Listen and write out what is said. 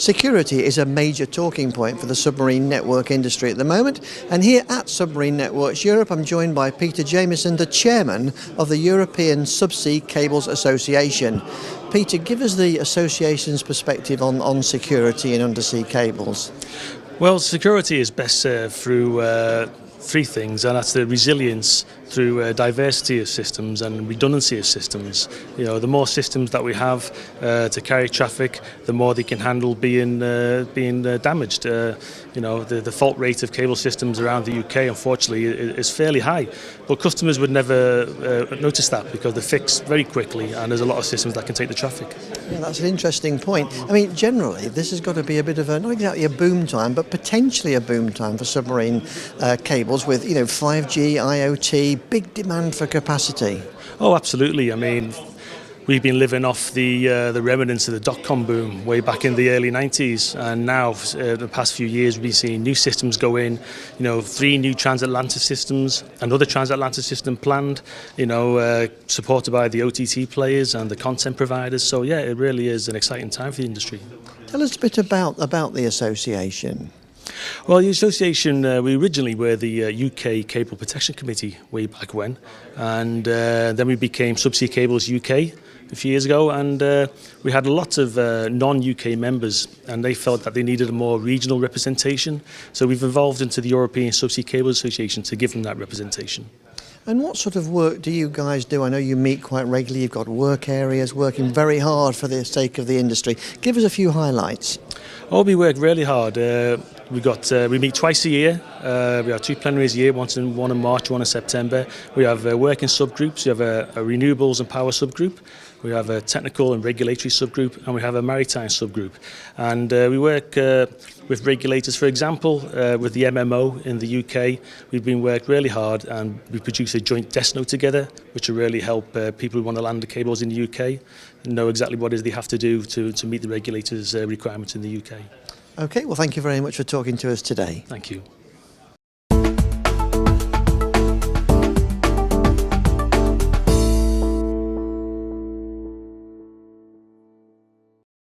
Security is a major talking point for the submarine network industry at the moment, and here at Submarine Networks Europe I'm joined by Peter Jamieson, the chairman of the European Subsea Cables Association. Peter, give us the association's perspective on security in undersea cables. Well, security is best served through three things, and that's the resilience through diversity of systems and redundancy of systems. You know, the more systems that we have to carry traffic, the more they can handle being damaged. You know, the fault rate of cable systems around the UK, unfortunately, is fairly high. But customers would never notice that because they're fixed very quickly, and there's a lot of systems that can take the traffic. Yeah, that's an interesting point. I mean, generally, this has got to be a bit of a, not exactly a boom time, but potentially a boom time for submarine cables with, you know, 5G, IoT, big demand for capacity. Oh, absolutely. I mean, we've been living off the remnants of the dot-com boom way back in the early 90s, and now the past few years we've been seeing new systems go in. You know, 3 new transatlantic systems, another transatlantic system planned, you know, supported by the OTT players and the content providers. So yeah, it really is an exciting time for the industry. Tell us a bit about the association. Well, the association, we originally were the UK Cable Protection Committee way back when, and then we became Subsea Cables UK a few years ago, and we had a lot of non-UK members, and they felt that they needed a more regional representation, so we've evolved into the European Subsea Cables Association to give them that representation. And what sort of work do you guys do? I know you meet quite regularly, you've got work areas, working very hard for the sake of the industry. Give us a few highlights. Oh, we work really hard. We meet twice a year. We have 2 plenaries a year, one in March, one in September. We have working subgroups. We have a renewables and power subgroup. We have a technical and regulatory subgroup, and we have a maritime subgroup. And we work with regulators, for example, with the MMO in the UK. We've been worked really hard, and we produce a joint desk note together, which will really help people who want to land the cables in the UK know exactly what it is they have to do to meet the regulators' requirements in the UK. Okay, well, thank you very much for talking to us today. Thank you.